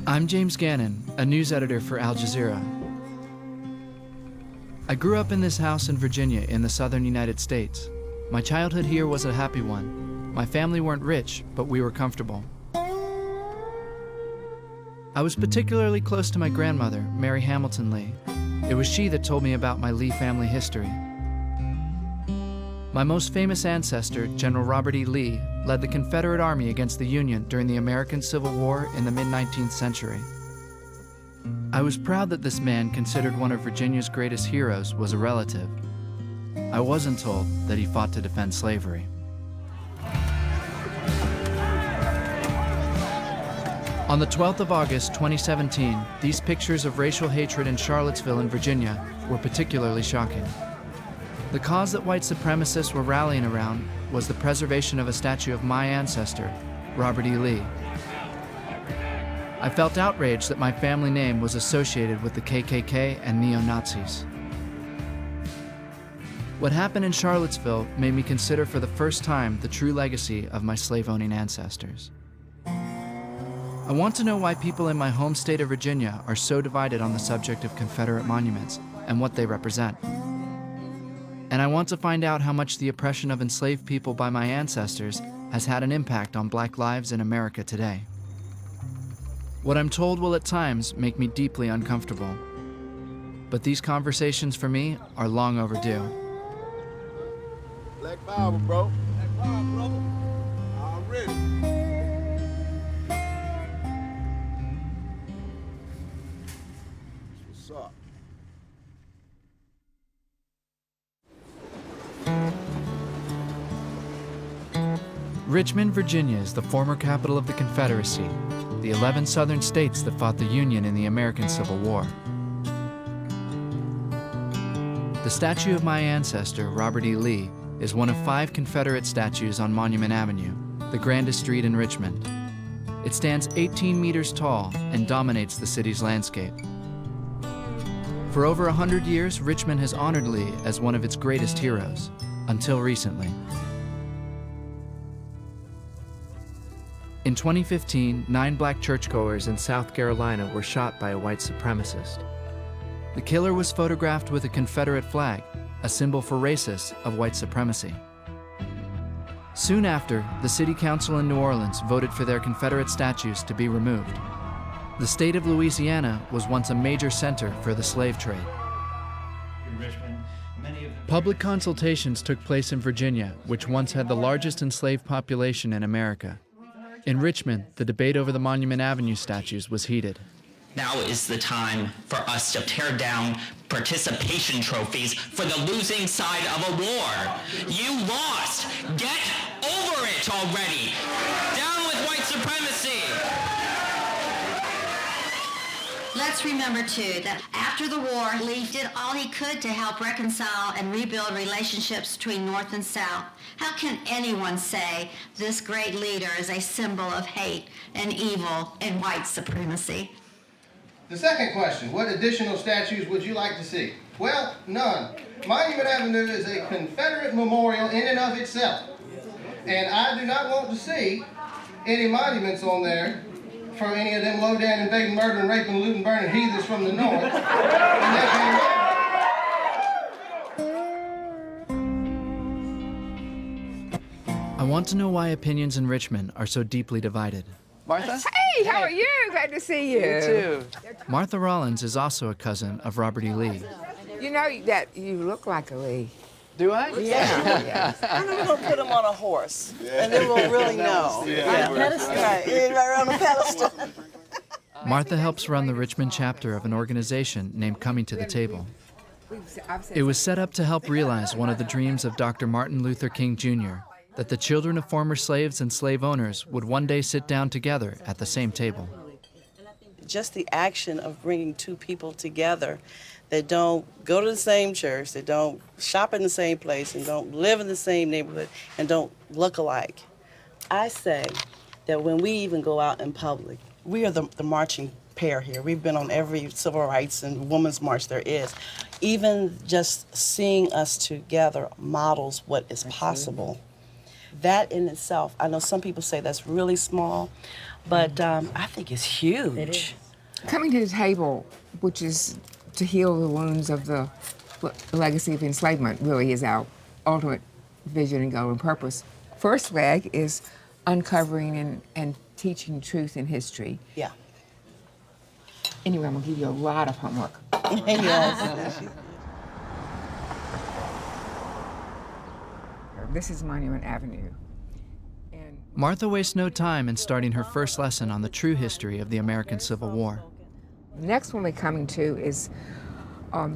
I'm James Gannon, a news editor for Al Jazeera. I grew up in this house in Virginia in the southern United States. My childhood here was a happy one. My family weren't rich, but we were comfortable. I was particularly close to my grandmother, Mary Hamilton Lee. It was she that told me about my Lee family history. My most famous ancestor, General Robert E. Lee, led the Confederate Army against the Union during the American Civil War in the mid-19th century. I was proud that this man, considered one of Virginia's greatest heroes, was a relative. I wasn't told that he fought to defend slavery. On the 12th of August, 2017, these pictures of racial hatred in Charlottesville in Virginia were particularly shocking. The cause that white supremacists were rallying around was the preservation of a statue of my ancestor, Robert E. Lee. I felt outraged that my family name was associated with the KKK and neo-Nazis. What happened in Charlottesville made me consider for the first time the true legacy of my slave-owning ancestors. I want to know why people in my home state of Virginia are so divided on the subject of Confederate monuments and what they represent. And I want to find out how much the oppression of enslaved people by my ancestors has had an impact on Black lives in America today. What I'm told will at times make me deeply uncomfortable. But these conversations for me are long overdue. Black power, bro. Black power, brother. I'm ready. What's up? Richmond, Virginia is the former capital of the Confederacy, the 11 southern states that fought the Union in the American Civil War. The statue of my ancestor, Robert E. Lee, is one of 5 Confederate statues on Monument Avenue, the grandest street in Richmond. It stands 18 meters tall and dominates the city's landscape. For over 100 years, Richmond has honored Lee as one of its greatest heroes, until recently. In 2015, 9 black churchgoers in South Carolina were shot by a white supremacist. The killer was photographed with a Confederate flag, a symbol for racists of white supremacy. Soon after, the City Council in New Orleans voted for their Confederate statues to be removed. The state of Louisiana was once a major center for the slave trade. Public consultations took place in Virginia, which once had the largest enslaved population in America. In Richmond, the debate over the Monument Avenue statues was heated. Now is the time for us to tear down participation trophies for the losing side of a war. You lost. Get over it already. Down with white supremacy. Let's remember, too, that after the war, Lee did all he could to help reconcile and rebuild relationships between North and South. How can anyone say this great leader is a symbol of hate and evil and white supremacy? The second question, what additional statues would you like to see? Well, none. Monument Avenue is a Confederate memorial in and of itself. And I do not want to see any monuments on there for any of them low-down invading, murdering, raping, looting, burning heathens from the north. I want to know why opinions in Richmond are so deeply divided. Martha? Hey, how are you? Glad to see you. You too. Martha Rollins is also a cousin of Robert E. Lee. You know that you look like a Lee. Do I? Yeah. And then we're going to put him on a horse, and then we'll really know. On a pedestal. Right on a pedestal. Martha helps run the Richmond chapter of an organization named Coming to the Table. It was set up to help realize one of the dreams of Dr. Martin Luther King Jr., that the children of former slaves and slave owners would one day sit down together at the same table. Just the action of bringing two people together that don't go to the same church, that don't shop in the same place, and don't live in the same neighborhood, and don't look alike. I say that when we even go out in public, we are the marching pair here. We've been on every civil rights and women's march there is. Even just seeing us together models what is possible. That in itself, I know some people say that's really small, but I think it's huge. It is. Coming to the table, which is to heal the wounds of the legacy of enslavement, really is our ultimate vision and goal and purpose. First leg is uncovering and teaching truth in history. Yeah. Anyway, I'm gonna give you a lot of homework. Yes. This is Monument Avenue. And Martha wastes no time in starting her first lesson on the true history of the American Civil War. the next one we're coming to is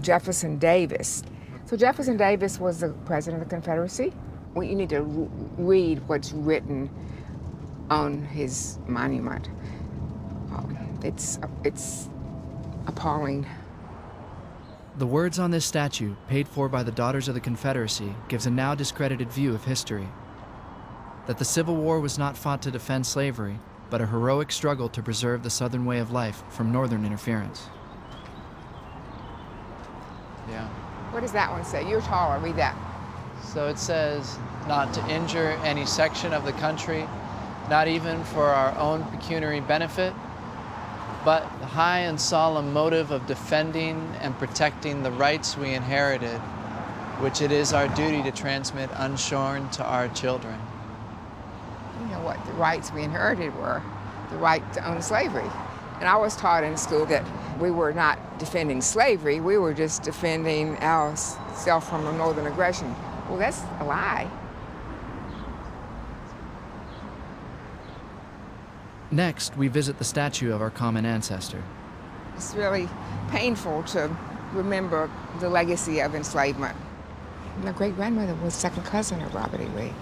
Jefferson Davis. So Jefferson Davis was the president of the Confederacy. Well, you need to read what's written on his monument. It's appalling. The words on this statue, paid for by the Daughters of the Confederacy, gives a now discredited view of history. That the Civil War was not fought to defend slavery, but a heroic struggle to preserve the Southern way of life from Northern interference. Yeah. What does that one say? You're taller, read that. So it says, not to injure any section of the country, not even for our own pecuniary benefit, but the high and solemn motive of defending and protecting the rights we inherited, which it is our duty to transmit unshorn to our children. You know what the rights we inherited were, the right to own slavery. And I was taught in school that we were not defending slavery, we were just defending ourselves from a Northern aggression. Well, that's a lie. Next, we visit the statue of our common ancestor. It's really painful to remember the legacy of enslavement. My great-grandmother was second cousin of Robert E. Lee,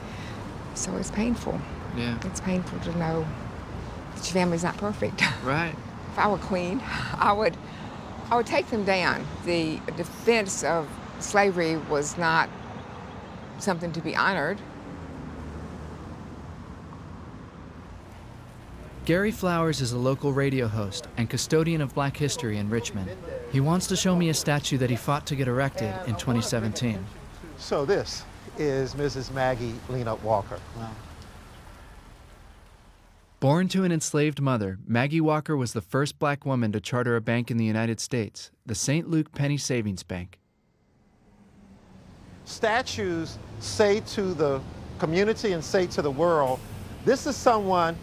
so it's painful. Yeah. It's painful to know that your family's not perfect. Right. If I were queen, I would take them down. The defense of slavery was not something to be honored. Gary Flowers is a local radio host and custodian of Black history in Richmond. He wants to show me a statue that he fought to get erected in 2017. So this is Mrs. Maggie Lena Walker. Wow. Born to an enslaved mother, Maggie Walker was the first Black woman to charter a bank in the United States, the St. Luke Penny Savings Bank. Statues say to the community and say to the world, this is someone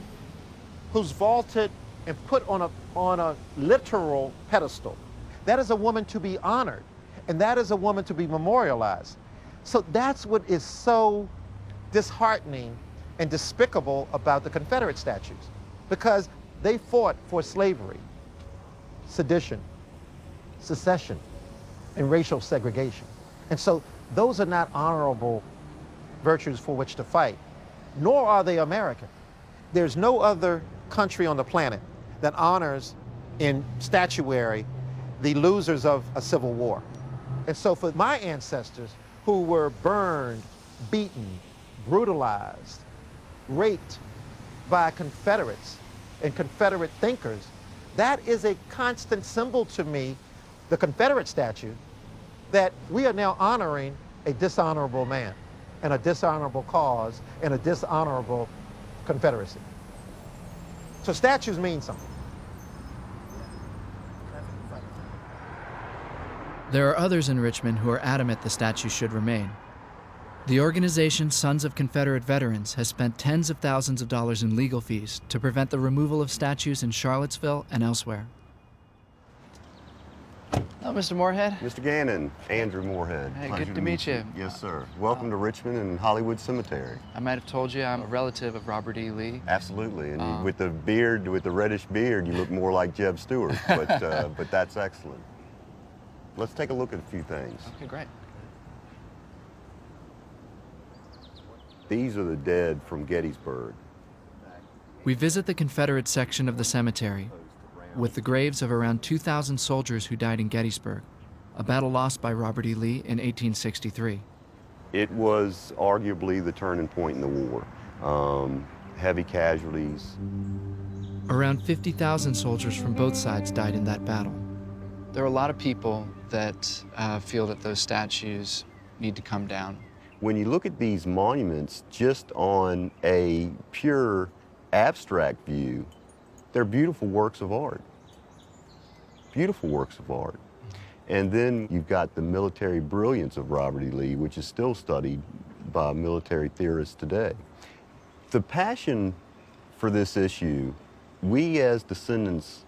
who's vaulted and put on a literal pedestal. That is a woman to be honored, and that is a woman to be memorialized. So that's what is so disheartening and despicable about the Confederate statues, because they fought for slavery, sedition, secession, and racial segregation. And so those are not honorable virtues for which to fight, nor are they American. There's no other country on the planet that honors in statuary the losers of a civil war. And so for my ancestors who were burned, beaten, brutalized, raped by Confederates and Confederate thinkers, that is a constant symbol to me, the Confederate statue, that we are now honoring a dishonorable man and a dishonorable cause and a dishonorable Confederacy. So statues mean something. There are others in Richmond who are adamant the statue should remain. The organization Sons of Confederate Veterans has spent tens of thousands of dollars in legal fees to prevent the removal of statues in Charlottesville and elsewhere. Oh, Mr. Morehead. Mr. Gannon, Andrew Morehead. Hey, Pleasure good to meet you. Yes, sir. Welcome to Richmond and Hollywood Cemetery. I might have told you I'm a relative of Robert E. Lee. Absolutely, and you, with the beard, with the reddish beard, you look more like Jeb Stuart, but that's excellent. Let's take a look at a few things. Okay, great. These are the dead from Gettysburg. We visit the Confederate section of the cemetery with the graves of around 2,000 soldiers who died in Gettysburg, a battle lost by Robert E. Lee in 1863. It was arguably the turning point in the war. Heavy casualties. Around 50,000 soldiers from both sides died in that battle. There are a lot of people that feel that those statues need to come down. When you look at these monuments just on a pure abstract view, they're beautiful works of art. Beautiful works of art. And then you've got the military brilliance of Robert E. Lee, which is still studied by military theorists today. The passion for this issue, we as descendants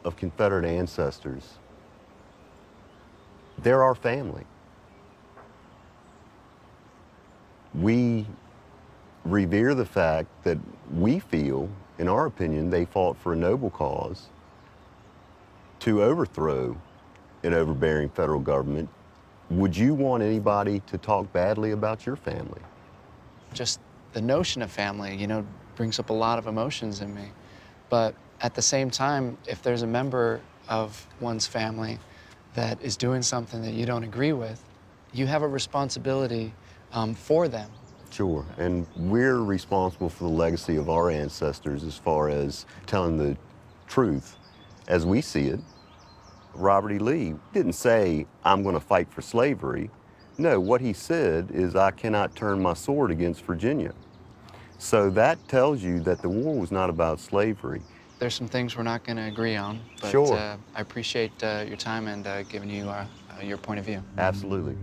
of Confederate ancestors, they're our family. We revere the fact that we feel, in our opinion, they fought for a noble cause to overthrow an overbearing federal government. Would you want anybody to talk badly about your family? Just the notion of family, you know, brings up a lot of emotions in me. But at the same time, if there's a member of one's family that is doing something that you don't agree with, you have a responsibility for them. Sure, and we're responsible for the legacy of our ancestors as far as telling the truth as we see it. Robert E. Lee didn't say, I'm going to fight for slavery. No, what he said is, I cannot turn my sword against Virginia. So that tells you that the war was not about slavery. There's some things we're not going to agree on, but sure. I appreciate your time and giving you your point of view. Absolutely.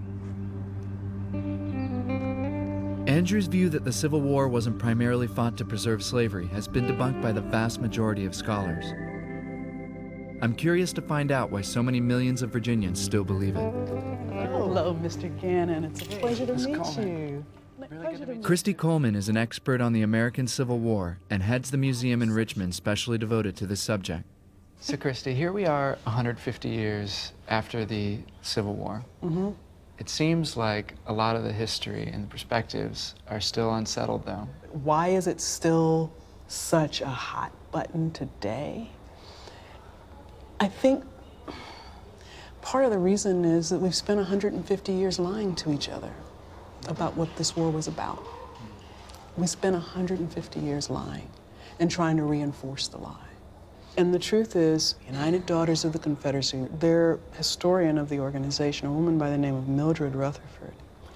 Andrew's view that the Civil War wasn't primarily fought to preserve slavery has been debunked by the vast majority of scholars. I'm curious to find out why so many millions of Virginians still believe it. Hello, Mr. Gannon. It's a pleasure to meet you. CHRISTY Coleman is an expert on the American Civil War and heads the museum in Richmond specially devoted to this subject. So, CHRISTY, here we are 150 years after the Civil War. Mm-hmm. It seems like a lot of the history and the perspectives are still unsettled, though. Why is it still such a hot button today? I think part of the reason is that we've spent 150 years lying to each other about what this war was about. We spent 150 years lying and trying to reinforce the lie. And the truth is, United Daughters of the Confederacy, their historian of the organization, a woman by the name of Mildred Rutherford,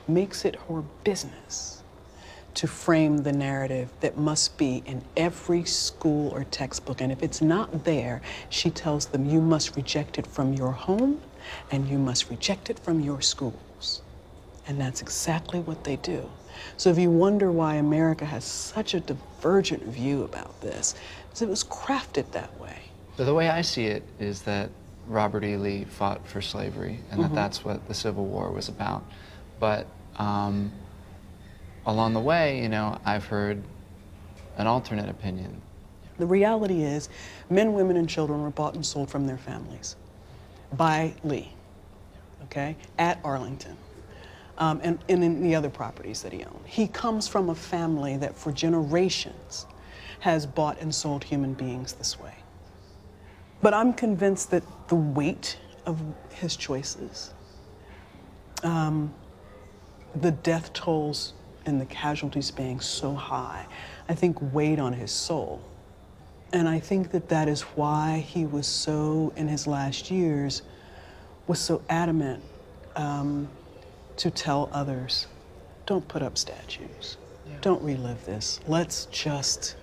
makes it her business to frame the narrative that must be in every school or textbook. And if it's not there, she tells them, you must reject it from your home and you must reject it from your schools. And that's exactly what they do. So if you wonder why America has such a divergent view about this, because it was crafted that way. So the way I see it is that Robert E. Lee fought for slavery and that that's what the Civil War was about. But along the way, you know, I've heard an alternate opinion. The reality is, men, women, and children were bought and sold from their families by Lee, okay, at Arlington, and in the other properties that he owned. He comes from a family that for generations has bought and sold human beings this way. But I'm convinced that the weight of his choices, the death tolls and the casualties being so high, I think weighed on his soul. And I think that that is why he was so, in his last years, was so adamant to tell others, don't put up statues. Yeah. Don't relive this. Let's just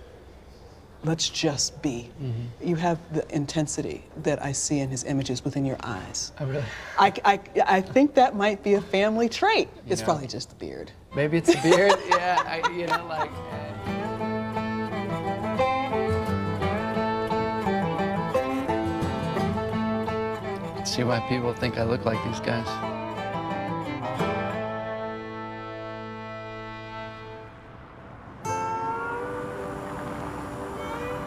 be. Mm-hmm. You have the intensity that I see in his images within your eyes. Oh, really? I think that might be a family trait. It's probably just the beard. Maybe it's the beard. Yeah, you know, like. I can see why people think I look like these guys.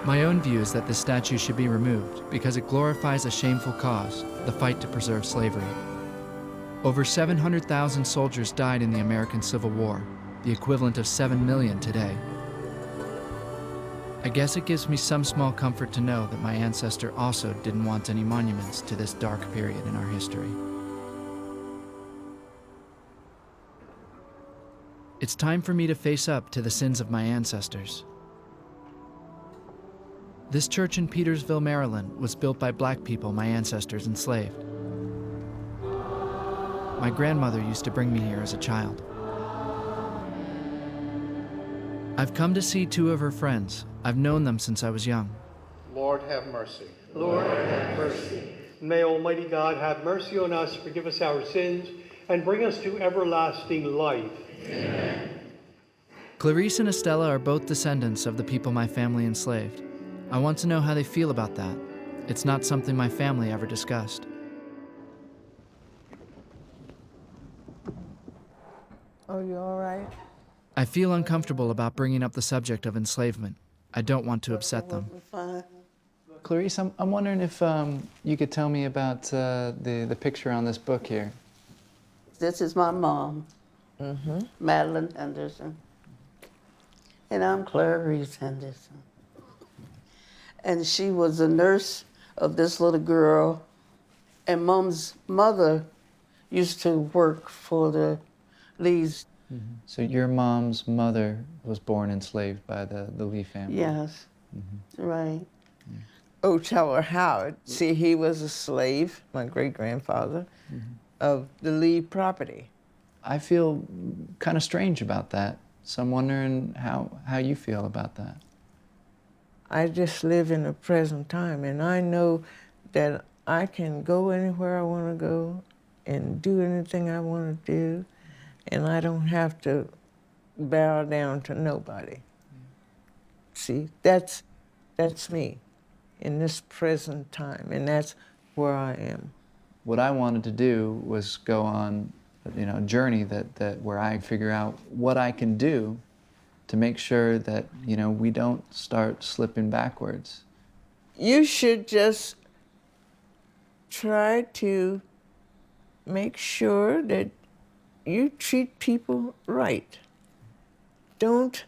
My own view is that this statue should be removed because it glorifies a shameful cause, the fight to preserve slavery. Over 700,000 soldiers died in the American Civil War, the equivalent of 7 million today. I guess it gives me some small comfort to know that my ancestor also didn't want any monuments to this dark period in our history. It's time for me to face up to the sins of my ancestors. This church in Petersville, Maryland, was built by black people my ancestors enslaved. My grandmother used to bring me here as a child. I've come to see 2 of her friends. I've known them since I was young. Lord, have mercy. Lord, have mercy. May Almighty God have mercy on us, forgive us our sins, and bring us to everlasting life. Amen. Clarice and Estella are both descendants of the people my family enslaved. I want to know how they feel about that. It's not something my family ever discussed. Oh, you all right? I feel uncomfortable about bringing up the subject of enslavement. I don't want to upset them. Fine. Clarice, I'm wondering if you could tell me about the picture on this book here. This is my mom, Madeline Henderson. And I'm Clarice Henderson. And she was a nurse of this little girl. And Mom's mother used to work for the Lees. So your mom's mother was born enslaved by the Lee family? Yes, right. Oh, tell her how. See, he was a slave, my great-grandfather, of the Lee property. I feel kind of strange about that. So I'm wondering how you feel about that. I just live in the present time, and I know that I can go anywhere I want to go and do anything I want to do, and I don't have to bow down to nobody. See, that's me in this present time, and that's where I am. What I wanted to do was go on, a journey that where I figure out what I can do to make sure that, we don't start slipping backwards. You should just try to make sure that you treat people right. Don't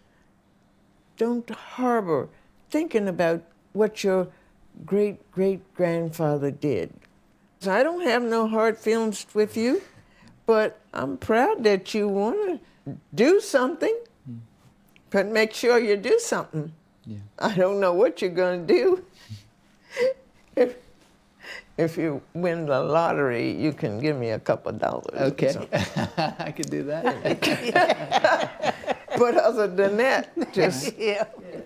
harbor thinking about what your great-great-grandfather did. I don't have no hard feelings with you, but I'm proud that you want to do something, but make sure you do something. Yeah. I don't know what you're going to do. If you win the lottery, you can give me a couple dollars. Okay, I could do that. But other than that, just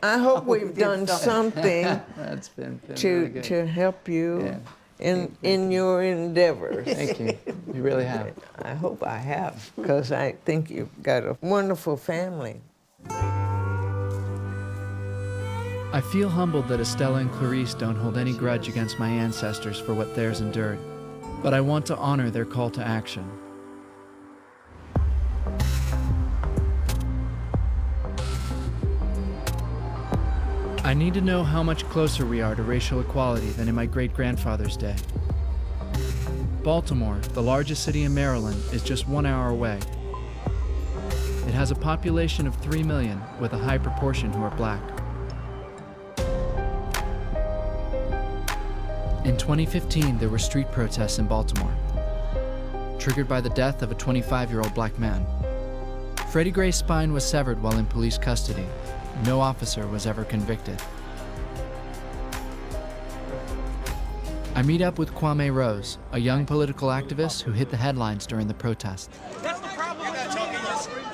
I hope we've done something That's been to really good. to help you in your endeavors. Thank you. You really have. I hope I have, because I think you've got a wonderful family. I feel humbled that Estella and Clarice don't hold any grudge against my ancestors for what theirs endured, but I want to honor their call to action. I need to know how much closer we are to racial equality than in my great-grandfather's day. Baltimore, the largest city in Maryland, is just 1 hour away. It has a population of 3 million, with a high proportion who are black. In 2015, there were street protests in Baltimore, triggered by the death of a 25-year-old black man. Freddie Gray's spine was severed while in police custody. No officer was ever convicted. I meet up with Kwame Rose, a young political activist who hit the headlines during the protest.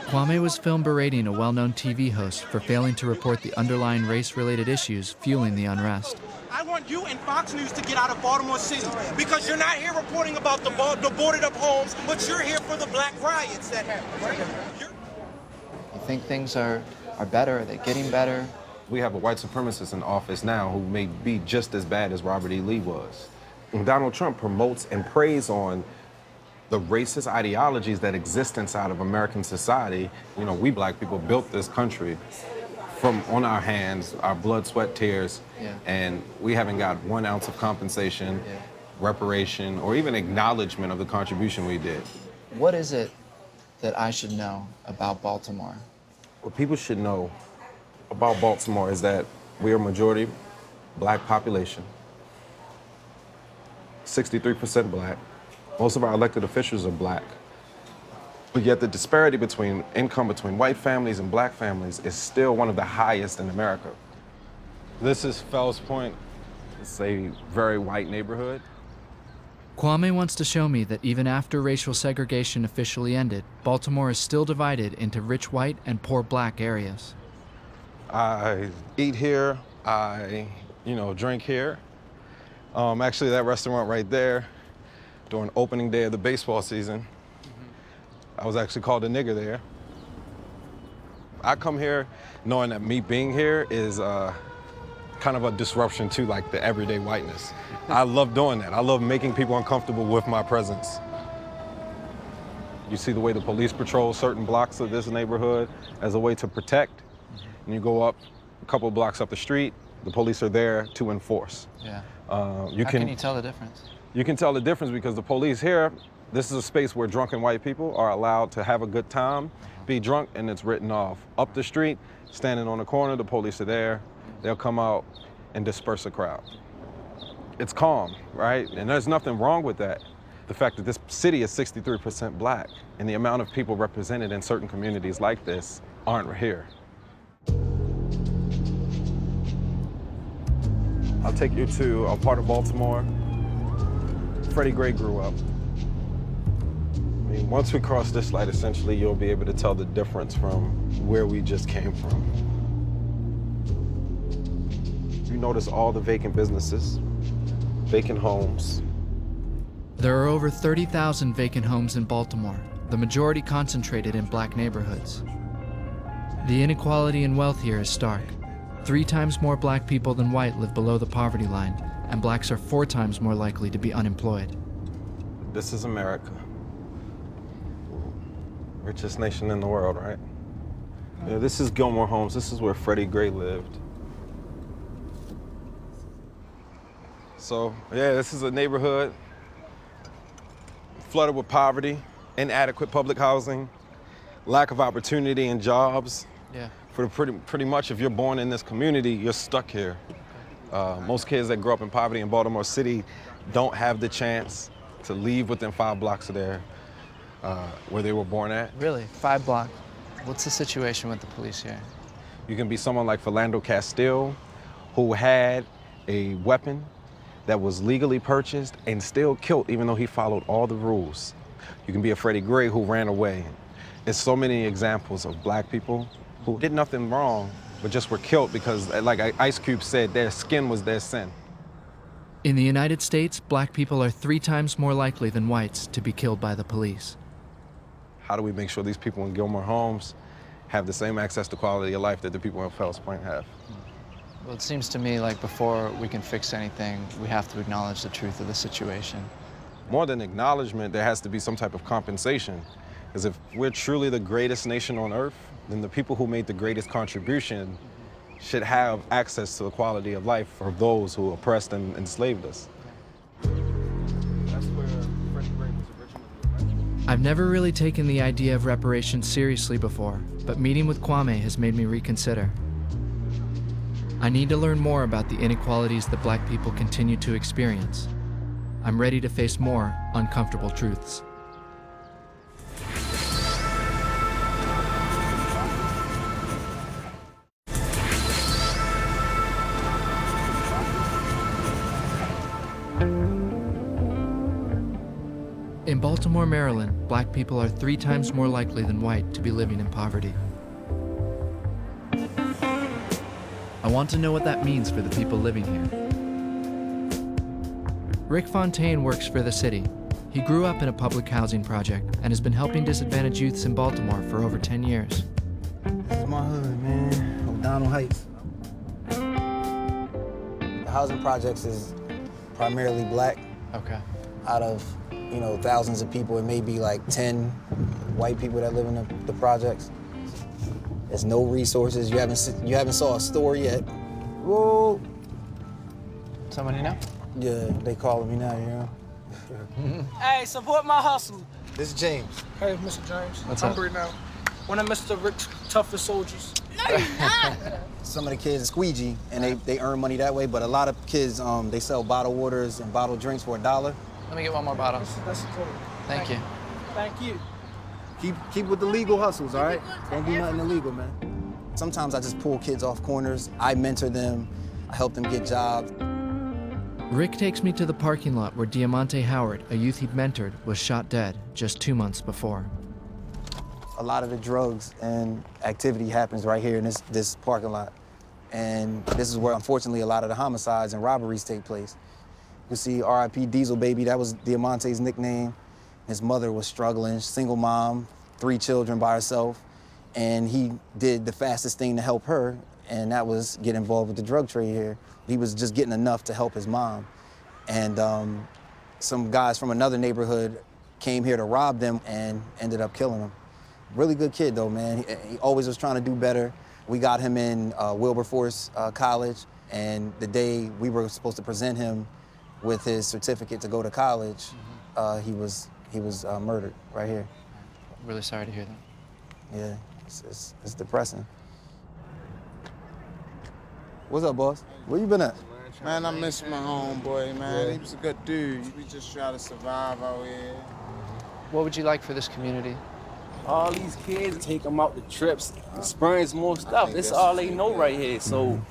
Kwame was filmed berating a well-known TV host for failing to report the underlying race-related issues fueling the unrest. I want you and Fox News to get out of Baltimore City because you're not here reporting about the boarded up homes, but you're here for the black riots that happened, right? You think things are better? Are they getting better? We have a white supremacist in office now who may be just as bad as Robert E. Lee was. And Donald Trump promotes and preys on the racist ideologies that exist inside of American society. You know, we black people built this country from on our hands, our blood, sweat, tears, and we haven't got 1 ounce of compensation, reparation, or even acknowledgement of the contribution we did. What is it that I should know about Baltimore? What people should know about Baltimore is that we are a majority black population, 63% black. Most of our elected officials are black. But yet the disparity between income between white families and black families is still one of the highest in America. This is Fells Point. It's a very white neighborhood. Kwame wants to show me that even after racial segregation officially ended, Baltimore is still divided into rich white and poor black areas. I eat here, I, drink here. Actually, that restaurant right there, during opening day of the baseball season, I was actually called a nigger there. I come here knowing that me being here is kind of a disruption to like the everyday whiteness. I love doing that. I love making people uncomfortable with my presence. You see the way the police patrol certain blocks of this neighborhood as a way to protect. And you go up a couple of blocks up the street, the police are there to enforce. Yeah. How can you tell the difference? You can tell the difference because the police here, this is a space where drunken white people are allowed to have a good time, be drunk, and it's written off. Up the street, standing on the corner, the police are there. They'll come out and disperse a crowd. It's calm, right? And there's nothing wrong with that. The fact that this city is 63% black and the amount of people represented in certain communities like this aren't here. I'll take you to a part of Baltimore. Freddie Gray grew up. I mean, once we cross this light, essentially, you'll be able to tell the difference from where we just came from. You notice all the vacant businesses, vacant homes. There are over 30,000 vacant homes in Baltimore, the majority concentrated in black neighborhoods. The inequality in wealth here is stark. 3 times more black people than white live below the poverty line, and blacks are 4 times more likely to be unemployed. This is America. Richest nation in the world, right? Yeah, this is Gilmore Homes. This is where Freddie Gray lived. So, yeah, this is a neighborhood flooded with poverty, inadequate public housing, lack of opportunity and jobs. Yeah. For pretty much, if you're born in this community, you're stuck here. Most kids that grow up in poverty in Baltimore City don't have the chance to leave within 5 blocks of where they were born at. Really? 5 blocks? What's the situation with the police here? You can be someone like Philando Castile, who had a weapon that was legally purchased and still killed, even though he followed all the rules. You can be a Freddie Gray who ran away. There's so many examples of black people who did nothing wrong, but just were killed because, like Ice Cube said, their skin was their sin. In the United States, black people are 3 times more likely than whites to be killed by the police. How do we make sure these people in Gilmore Homes have the same access to quality of life that the people in Fells Point have? Well, it seems to me like before we can fix anything, we have to acknowledge the truth of the situation. More than acknowledgement, there has to be some type of compensation. Because if we're truly the greatest nation on earth, then the people who made the greatest contribution should have access to the quality of life for those who oppressed and enslaved us. That's where Freddie Gray was originally. I've never really taken the idea of reparations seriously before, but meeting with KWAME has made me reconsider. I need to learn more about the inequalities that black people continue to experience. I'm ready to face more uncomfortable truths. In Baltimore, Maryland, black people are 3 times more likely than white to be living in poverty. I want to know what that means for the people living here. Rick Fontaine works for the city. He grew up in a public housing project and has been helping disadvantaged youths in Baltimore for over 10 years. This is my hood, man. O'Donnell Heights. The housing projects is primarily black. Okay. Out of, thousands of people, it may be like 10 white people that live in the projects. There's no resources. You haven't saw a store yet. Whoa. Someone you know? Yeah, they calling me now, Hey, support my hustle. This is James. Hey, Mr. James. What's hungry up? now. One of Mr. Rick's toughest soldiers. No, you're not. Some of the kids are squeegee, and they earn money that way, but a lot of kids, they sell bottled waters and bottled drinks for $1. Let me get one more bottle. That's cool. Thank you. Thank you. Keep with the legal hustles, all right? Don't do nothing illegal, man. Sometimes I just pull kids off corners. I mentor them. I help them get jobs. Rick takes me to the parking lot where Diamante Howard, a youth he'd mentored, was shot dead just 2 months before. a lot of the drugs and activity happens right here in this parking lot. And this is where, unfortunately, a lot of the homicides and robberies take place. You see R.I.P. Diesel Baby, that was Diamonte's nickname. His mother was struggling, single mom, 3 children by herself. And he did the fastest thing to help her, and that was get involved with the drug trade here. He was just getting enough to help his mom. And some guys from another neighborhood came here to rob them and ended up killing him. Really good kid though, man. He always was trying to do better. We got him in Wilberforce College, and the day we were supposed to present him with his certificate to go to college, he was murdered right here. Really sorry to hear that. Yeah, it's depressing. What's up, boss? Where you been at? Man, I miss my homeboy, man. Yeah. He was a good dude. We just try to survive out here. What would you like for this community? All these kids take them out to trips, experience more stuff. That's all they know right here. So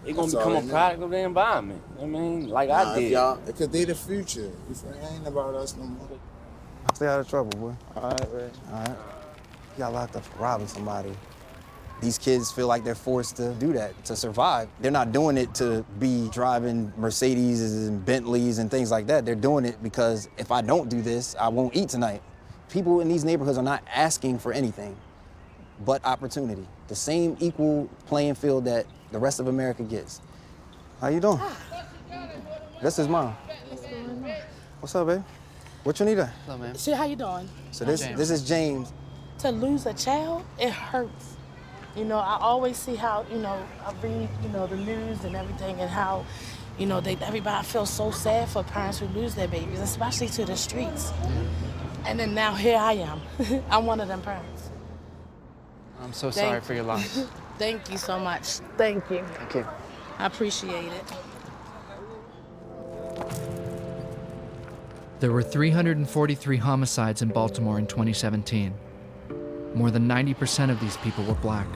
they're gonna become a product of the environment. I mean, like I did. Because they the future. You feel me? It ain't about us no more. Stay out of trouble, boy. All right, man. All right. You got locked up for robbing somebody. These kids feel like they're forced to do that to survive. They're not doing it to be driving Mercedes and Bentleys and things like that. They're doing it because if I don't do this, I won't eat tonight. People in these neighborhoods are not asking for anything but opportunity. The same equal playing field that the rest of America gets. How you doing? This is mom. What's up, babe? What you need? Hello, man. So how you doing? So this is James. To lose a child, it hurts. You know, I always see how, you know, I read, you know, the news and everything and how, you know, everybody feels so sad for parents who lose their babies, especially to the streets. And then now here I am. I'm one of them parents. I'm so sorry for your loss. Thank you so much. Thank you. Thank you. I appreciate it. There were 343 homicides in Baltimore in 2017. More than 90% of these people were black.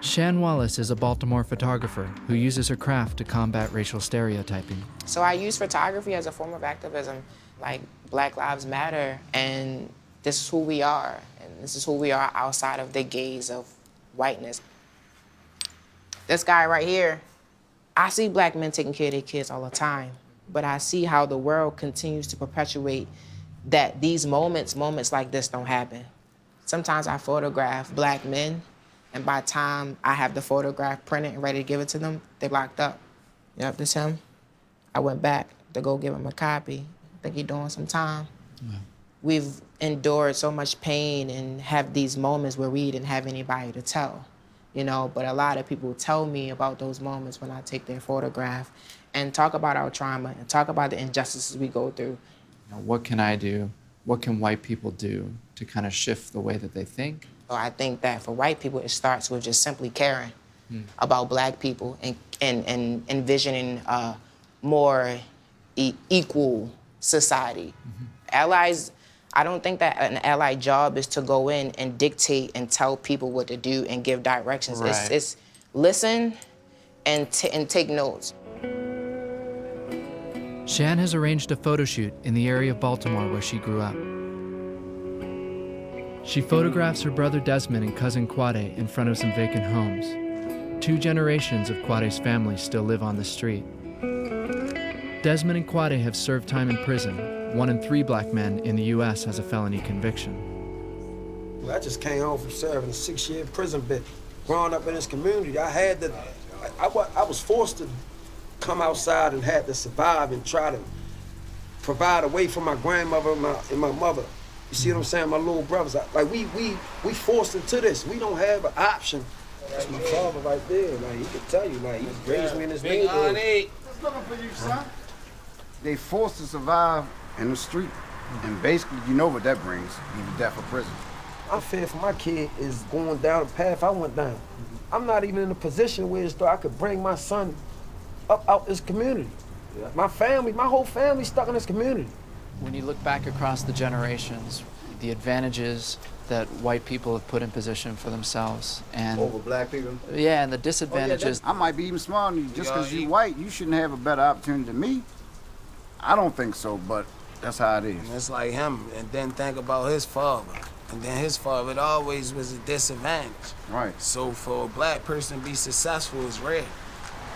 Shan Wallace is a Baltimore photographer who uses her craft to combat racial stereotyping. So I use photography as a form of activism, like Black Lives Matter, and this is who we are, and this is who we are outside of the gaze of whiteness. This guy right here, I see black men taking care of their kids all the time, but I see how the world continues to perpetuate that these moments like this don't happen. Sometimes I photograph black men, and by the time I have the photograph printed and ready to give it to them, they're locked up. Yep, this him. I went back to go give him a copy. I think he's doing some time. Yeah. We've endured so much pain and have these moments where we didn't have anybody to tell, you know, but a lot of people tell me about those moments when I take their photograph and talk about our trauma and talk about the injustices we go through. You know, what can I do? What can white people do to kind of shift the way that they think? So I think that for white people, it starts with just simply caring about black people and envisioning a more equal society. Allies, I don't think that an ally job is to go in and dictate and tell people what to do and give directions. Right. It's listen and take notes. Shan has arranged a photo shoot in the area of Baltimore where she grew up. She photographs her brother Desmond and cousin Kwade in front of some vacant homes. 2 generations of Kwade's family still live on the street. Desmond and Kwade have served time in prison. 1 in 3 black men in the U.S. has a felony conviction. I just came home from serving a 6-year prison bit. Growing up in this community, I was forced to come outside and had to survive and try to provide a way for my grandmother and my mother. You see what I'm saying? My little brothers, like we forced into this. We don't have an option. That's my father right there. Like he could tell you, like he raised me in this neighborhood. Just looking for you, son. They forced to survive in the street, and basically, you know what that brings: either death or prison. I fear for my kid is going down the path I went down. I'm not even in a position where I could bring my son up out this community. My family, my whole family stuck in this community. When you look back across the generations, the advantages that white people have put in position for themselves and over black people? Yeah, and the disadvantages. I might be even smarter than you. Just because you're white, you shouldn't have a better opportunity than me. I don't think so, but That's how it is. And it's like him, and then think about his father. And then his father, it always was a disadvantage. Right. So for a black person to be successful is rare.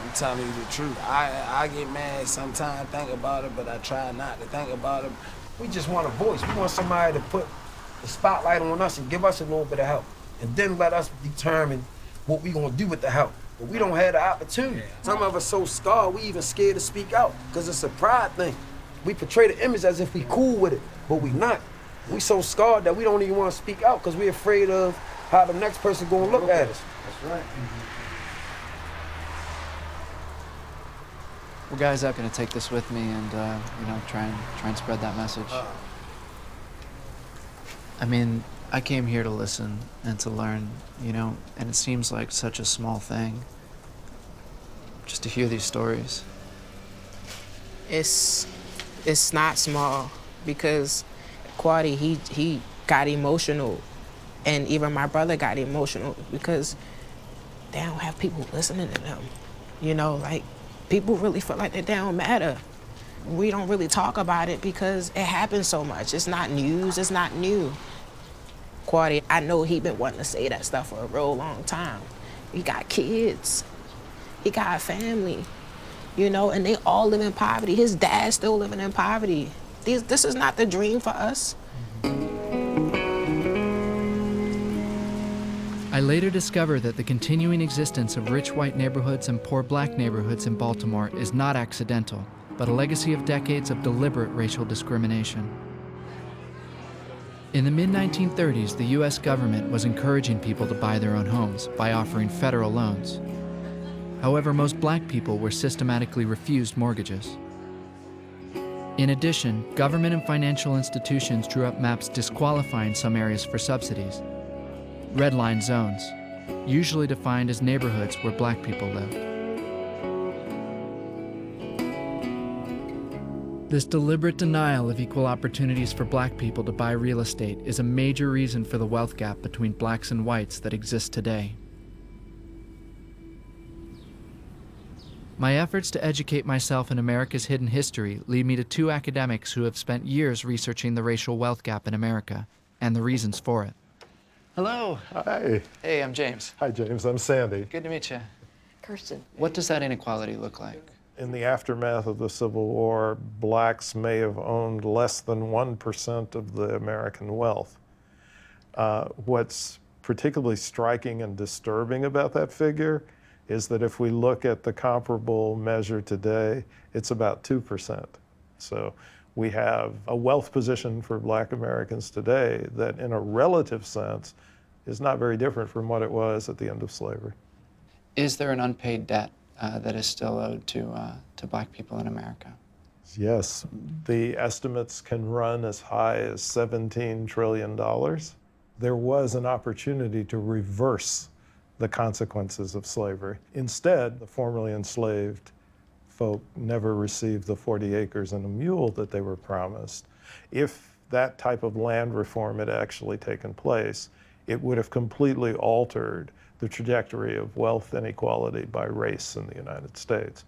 I'm telling you the truth. I get mad sometimes, think about it, but I try not to think about it. We just want a voice. We want somebody to put the spotlight on us and give us a little bit of help. And then let us determine what we gonna do with the help. But we don't have the opportunity. Some of us so scarred, we even scared to speak out, because it's a pride thing. We portray the image as if we cool with it, but we not. We so scarred that we don't even want to speak out because we're afraid of how the next person gonna look at us. That's right. Well, guys, I'm gonna take this with me and try and spread that message. I mean, I came here to listen and to learn, and it seems like such a small thing just to hear these stories. It's not small, because Quaddy, he got emotional, and even my brother got emotional because they don't have people listening to them. Like, people really feel like that they don't matter. We don't really talk about it because it happens so much. It's not news, it's not new. Quaddy, I know he been wanting to say that stuff for a real long time. He got kids, he got a family, and they all live in poverty. His dad's still living in poverty. This is not the dream for us. I later discovered that the continuing existence of rich white neighborhoods and poor black neighborhoods in Baltimore is not accidental, but a legacy of decades of deliberate racial discrimination. In the mid-1930s, the U.S. government was encouraging people to buy their own homes by offering federal loans. However, most black people were systematically refused mortgages. In addition, government and financial institutions drew up maps disqualifying some areas for subsidies. Red line zones, usually defined as neighborhoods where black people lived. This deliberate denial of equal opportunities for black people to buy real estate is a major reason for the wealth gap between blacks and whites that exists today. My efforts to educate myself in America's hidden history lead me to two academics who have spent years researching the racial wealth gap in America and the reasons for it. Hello. Hi. Hey, I'm James. Hi, James. I'm Sandy. Good to meet you. Kirsten. What does that inequality look like? In the aftermath of the Civil War, blacks may have owned less than 1% of the American wealth. What's particularly striking and disturbing about that figure is that if we look at the comparable measure today, it's about 2%. So we have a wealth position for black Americans today that in a relative sense is not very different from what it was at the end of slavery. Is there an unpaid debt that is still owed to black people in America? Yes, the estimates can run as high as $17 trillion. There was an opportunity to reverse the consequences of slavery. Instead, the formerly enslaved folk never received the 40 acres and a mule that they were promised. If that type of land reform had actually taken place, it would have completely altered the trajectory of wealth inequality by race in the United States.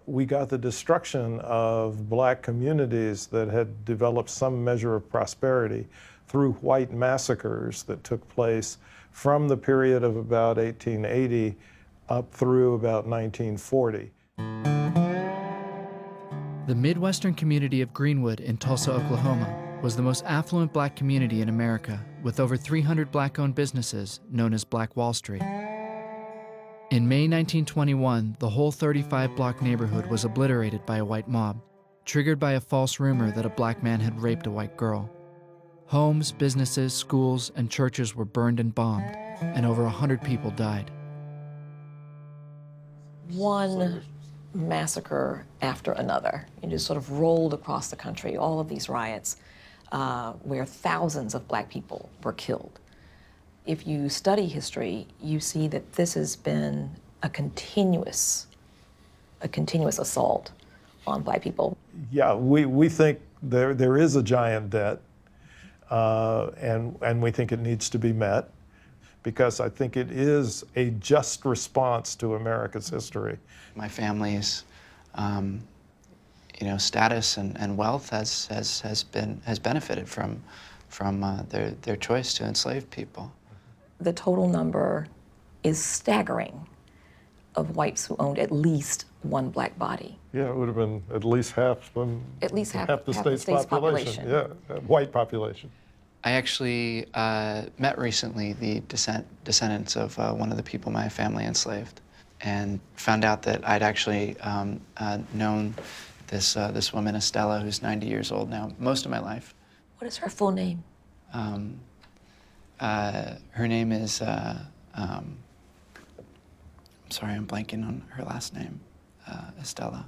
We got the destruction of black communities that had developed some measure of prosperity through white massacres that took place from the period of about 1880 up through about 1940. The Midwestern community of Greenwood in Tulsa, Oklahoma, was the most affluent black community in America, with over 300 black-owned businesses known as Black Wall Street. In May 1921, the whole 35-block neighborhood was obliterated by a white mob, triggered by a false rumor that a black man had raped a white girl. Homes, businesses, schools, and churches were burned and bombed, and over 100 people died. One massacre after another. It just sort of rolled across the country, all of these riots, where thousands of black people were killed. If you study history, you see that this has been a continuous assault on black people. Yeah, we think there is a giant debt, and we think it needs to be met, because I think it is a just response to America's history. My family's status and wealth has benefited from their choice to enslave people. The total number is staggering of whites who owned at least one black body. Yeah, it would have been at least half the state's population. Yeah, white population. I actually met recently the descendants of one of the people my family enslaved, and found out that I'd actually known this woman, Estella, who's 90 years old now, most of my life. What is her full name? Her name is, I'm sorry, I'm blanking on her last name, Estella.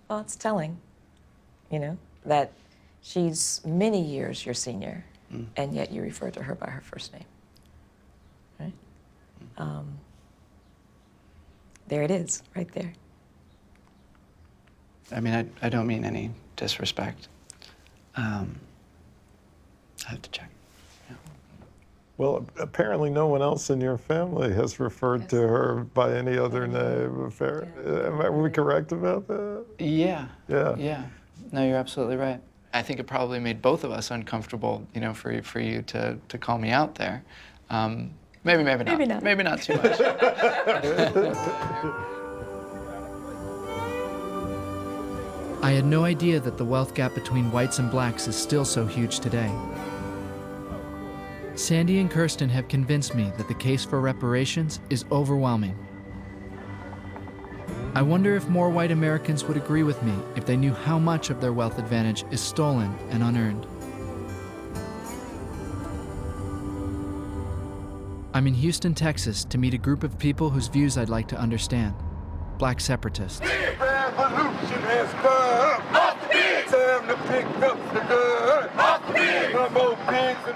Well, it's telling, that she's many years your senior, and yet you refer to her by her first name, right? There it is, right there. I mean, I don't mean any disrespect. I have to check. Yeah. Well, apparently no one else in your family has referred to her by any other name. Are we correct about that? Yeah. Yeah. Yeah. No, you're absolutely right. I think it probably made both of us uncomfortable, for you to call me out there. Maybe not. Maybe not. Maybe not too much. I had no idea that the wealth gap between whites and blacks is still so huge today. Sandy and Kirsten have convinced me that the case for reparations is overwhelming. I wonder if more white Americans would agree with me if they knew how much of their wealth advantage is stolen and unearned. I'm in Houston, Texas to meet a group of people whose views I'd like to understand. Black separatists. Revolution has come. Time to pick up the gun.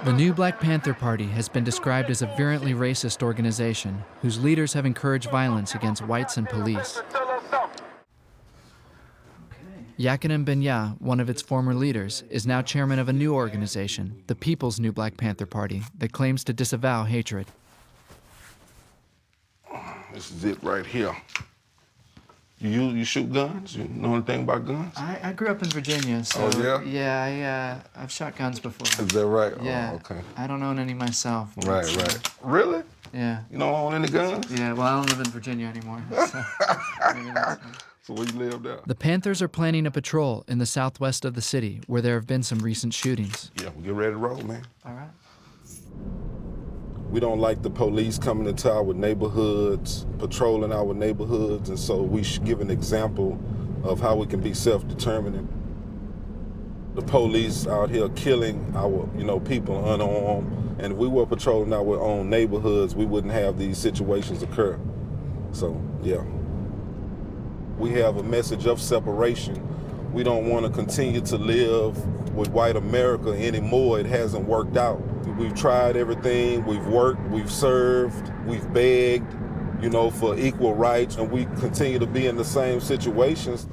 The new Black Panther Party has been described as a virulently racist organization whose leaders have encouraged violence against whites and police. YAHCANON Benya, one of its former leaders, is now chairman of a new organization, the People's New Black Panther Party, that claims to disavow hatred. This is it right here. You shoot guns? You know anything about guns? I grew up in Virginia, so yeah, I've shot guns before. Is that right? Yeah. Oh, okay. I don't own any myself. Right. Really? Yeah. You don't own any guns? Yeah. Well, I don't live in Virginia anymore. So, maybe that's so where you live there? The Panthers are planning a patrol in the southwest of the city, where there have been some recent shootings. Yeah, we get ready to roll, man. All right. We don't like the police coming into our neighborhoods, patrolling our neighborhoods, and so we should give an example of how we can be self-determining. The police out here killing our, people unarmed, and if we were patrolling our own neighborhoods, we wouldn't have these situations occur. So, yeah. We have a message of separation. We don't want to continue to live with white America anymore. It hasn't worked out. We've tried everything, we've worked, we've served, we've begged, for equal rights, and we continue to be in the same situations.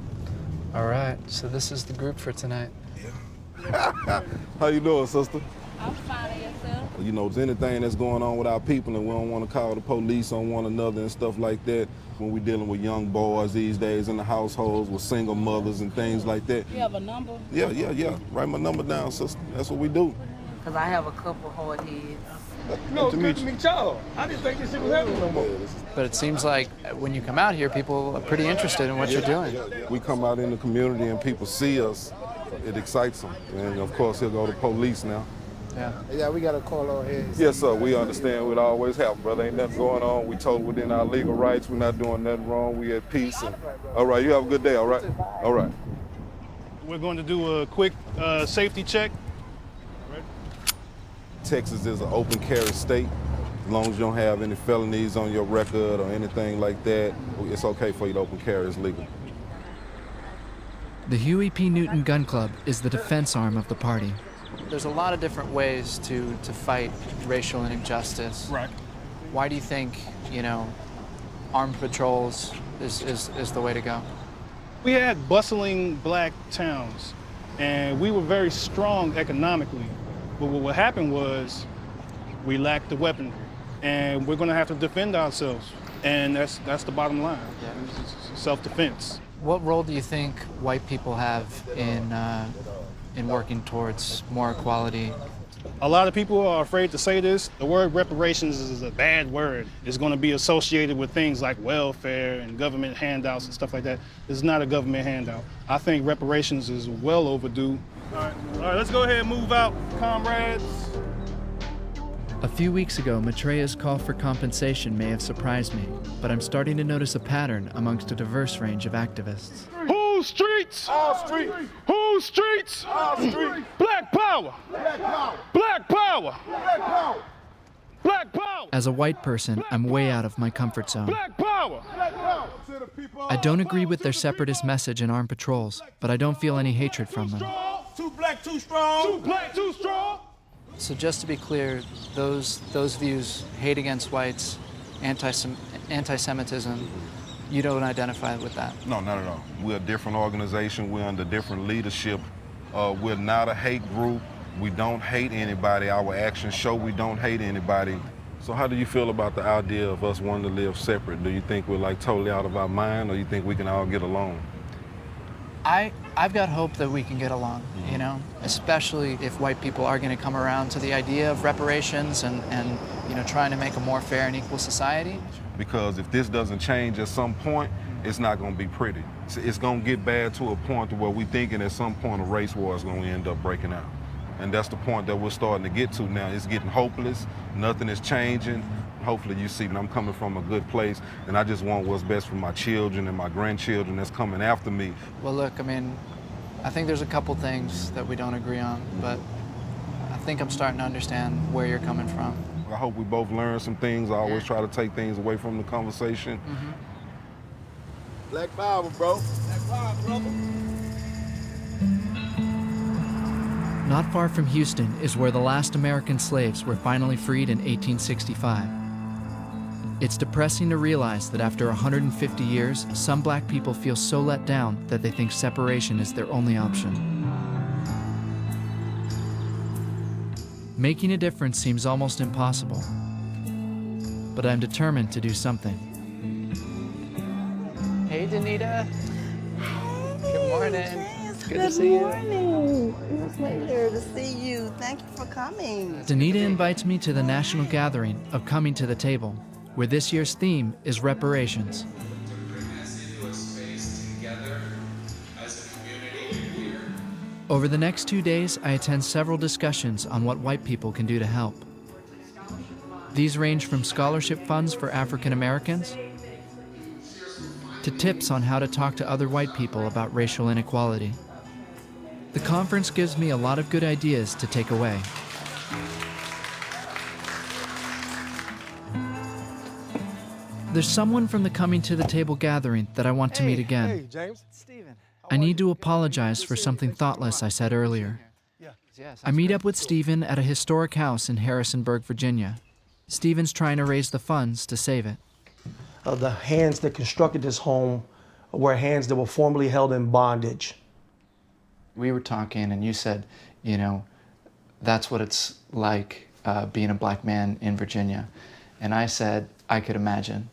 All right, so this is the group for tonight. Yeah. How you doing, sister? I'm fine, yourself? There's anything that's going on with our people, and we don't want to call the police on one another and stuff like that. When we're dealing with young boys these days in the households with single mothers and things like that. You have a number? Yeah. Write my number down, sister. That's what we do. Because I have a couple hard heads. No, good to meet y'all. I didn't think this shit was happening no more. But it seems like when you come out here, people are pretty interested in what you're doing. Yeah. We come out in the community and people see us, it excites them. And of course, he'll go to police now. Yeah, we got a call on here. Yes, sir. We understand we'd always have, brother. Ain't nothing going on. We told within our legal rights. We're not doing nothing wrong. We at peace. And, all right, you have a good day, all right? All right. We're going to do a quick safety check. Texas is an open carry state. As long as you don't have any felonies on your record or anything like that, it's okay for you to open carry. It's legal. The Huey P. Newton Gun Club is the defense arm of the party. There's a lot of different ways to fight racial injustice. Right. Why do you think, armed patrols is the way to go? We had bustling black towns, and we were very strong economically. But what happened was we lacked the weaponry, and we're going to have to defend ourselves. And that's the bottom line. Yeah. Self-defense. What role do you think white people have in working towards more equality? A lot of people are afraid to say this. The word reparations is a bad word. It's going to be associated with things like welfare and government handouts and stuff like that. It's not a government handout. I think reparations is well overdue. All right, let's go ahead and move out, comrades. A few weeks ago, Maitreya's call for compensation may have surprised me, but I'm starting to notice a pattern amongst a diverse range of activists. Whose streets? Our streets. Whose streets? Our streets. Black power. Black power. Black power. Black power. Black power. As a white person, I'm way out of my comfort zone. Black power. Black power. I don't agree with their separatist message in armed patrols, but I don't feel any hatred from them. Too black, too strong. Too black, too strong. So just to be clear, those views, hate against whites, anti-Semitism, you don't identify with that? No, not at all. We're a different organization. We're under different leadership. We're not a hate group. We don't hate anybody. Our actions show we don't hate anybody. So how do you feel about the idea of us wanting to live separate? Do you think we're like totally out of our mind, or you think we can all get along? I've got hope that we can get along, you know, especially if white people are going to come around to the idea of reparations and you know, trying to make a more fair and equal society. Because if this doesn't change at some point, it's not going to be pretty. It's going to get bad to a point to where we're thinking at some point a race war is going to end up breaking out. And that's the point that we're starting to get to now. It's getting hopeless. Nothing is changing. Hopefully you see that I'm coming from a good place, and I just want what's best for my children and my grandchildren that's coming after me. Well, look, I mean, I think there's a couple things that we don't agree on, but I think I'm starting to understand where you're coming from. I hope we both learn some things. I always try to take things away from the conversation. Black power, bro. Black power, brother. Not far from Houston is where the last American slaves were finally freed in 1865. It's depressing to realize that after 150 years, some black people feel so let down that they think separation is their only option. Making a difference seems almost impossible, but I'm determined to do something. Hey, DANITA. Hey. Good morning. Yes, Good to see you. Good morning. It's a pleasure to see you. Thank you for coming. DANITA invites me to the national gathering of Coming to the Table, where this year's theme is reparations. Over the next 2 days, I attend several discussions on what white people can do to help. These range from scholarship funds for African Americans to tips on how to talk to other white people about racial inequality. The conference gives me a lot of good ideas to take away. There's someone from the Coming to the Table gathering that I want to meet again. Hey, James. Steven. I need to apologize for something thoughtless I said earlier. I meet up with Stephen at a historic house in Harrisonburg, Virginia. Stephen's trying to raise the funds to save it. The hands that constructed this home were hands that were formerly held in bondage. We were talking and you said, you know, that's what it's like being a black man in Virginia. And I said, I could imagine.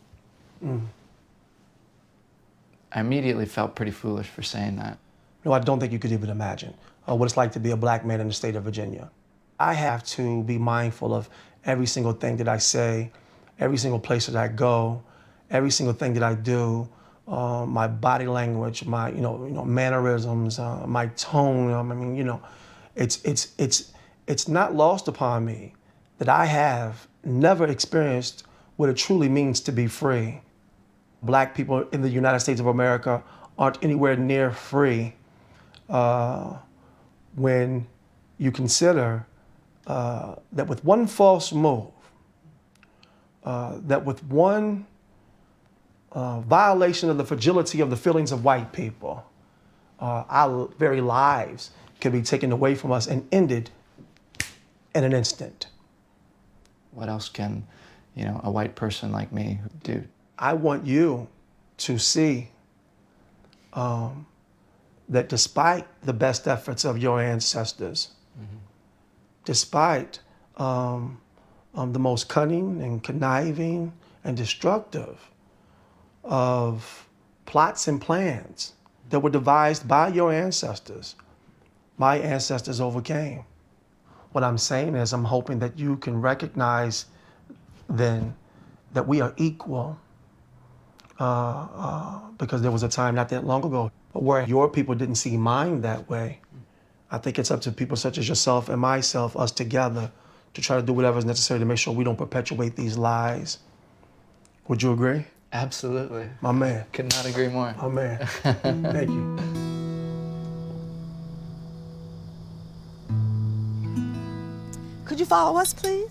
I immediately felt pretty foolish for saying that. No, I don't think you could even imagine what it's like to be a black man in the state of Virginia. I have to be mindful of every single thing that I say, every single place that I go, every single thing that I do, my body language, my mannerisms, my tone. I mean, you know, it's not lost upon me that I have never experienced what it truly means to be free. Black people in the United States of America aren't anywhere near free when you consider that with one false move, that with one violation of the fragility of the feelings of white people, our very lives can be taken away from us and ended in an instant. What else can, you know, a white person like me do? I want you to see that despite the best efforts of your ancestors, despite the most cunning and conniving and destructive of plots and plans that were devised by your ancestors, my ancestors overcame. What I'm saying is I'm hoping that you can recognize then that we are equal because there was a time not that long ago where your people didn't see mine that way. I think it's up to people such as yourself and myself, us together, to try to do whatever is necessary to make sure we don't perpetuate these lies. Would you agree? Absolutely. My man. Could not agree more. My man. Thank you. Could you follow us, please?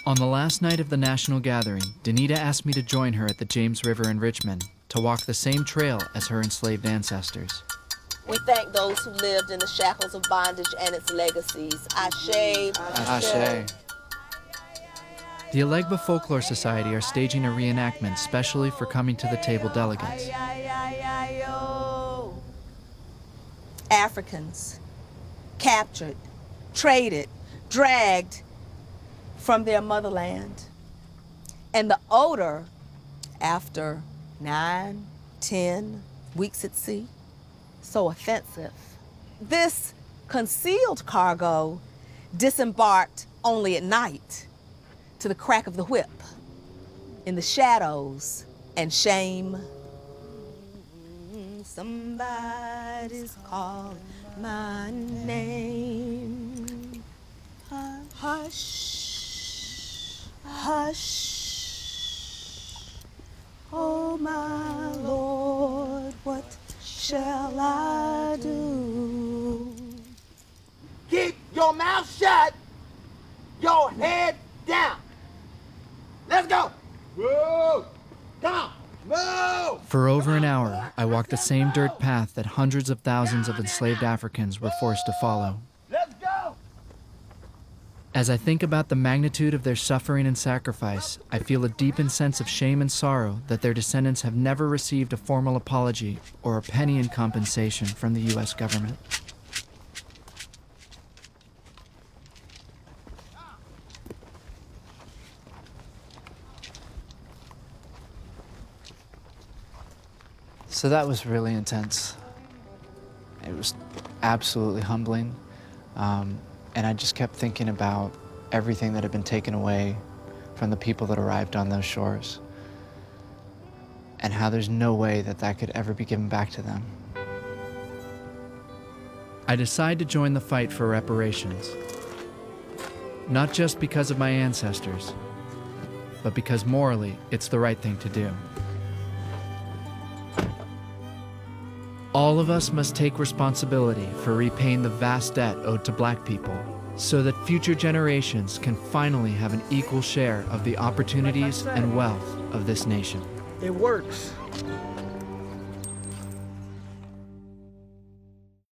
On the last night of the national gathering, DANITA asked me to join her at the James River in Richmond to walk the same trail as her enslaved ancestors. We thank those who lived in the shackles of bondage and its legacies. Ashe. Ashe. The Elegba Folklore Society are staging a reenactment specially for coming to the table delegates. Africans captured, traded, dragged from their motherland. And the odor after 9, 10 weeks at sea, so offensive. This concealed cargo disembarked only at night to the crack of the whip, in the shadows and shame. Somebody's called my name. Hush, hush. Oh my Lord, what shall I do? Keep your mouth shut, your head down. Let's go. Whoa. Come on. Move. For over an hour, I walked the same dirt path that hundreds of thousands of enslaved Africans were forced to follow. Let's go. As I think about the magnitude of their suffering and sacrifice, I feel a deepened sense of shame and sorrow that their descendants have never received a formal apology or a penny in compensation from the U.S. government. So that was really intense. It was absolutely humbling. And I just kept thinking about everything that had been taken away from the people that arrived on those shores and how there's no way that that could ever be given back to them. I decided to join the fight for reparations, not just because of my ancestors, but because morally it's the right thing to do. All of us must take responsibility for repaying the vast debt owed to Black people so that future generations can finally have an equal share of the opportunities and wealth of this nation. It works.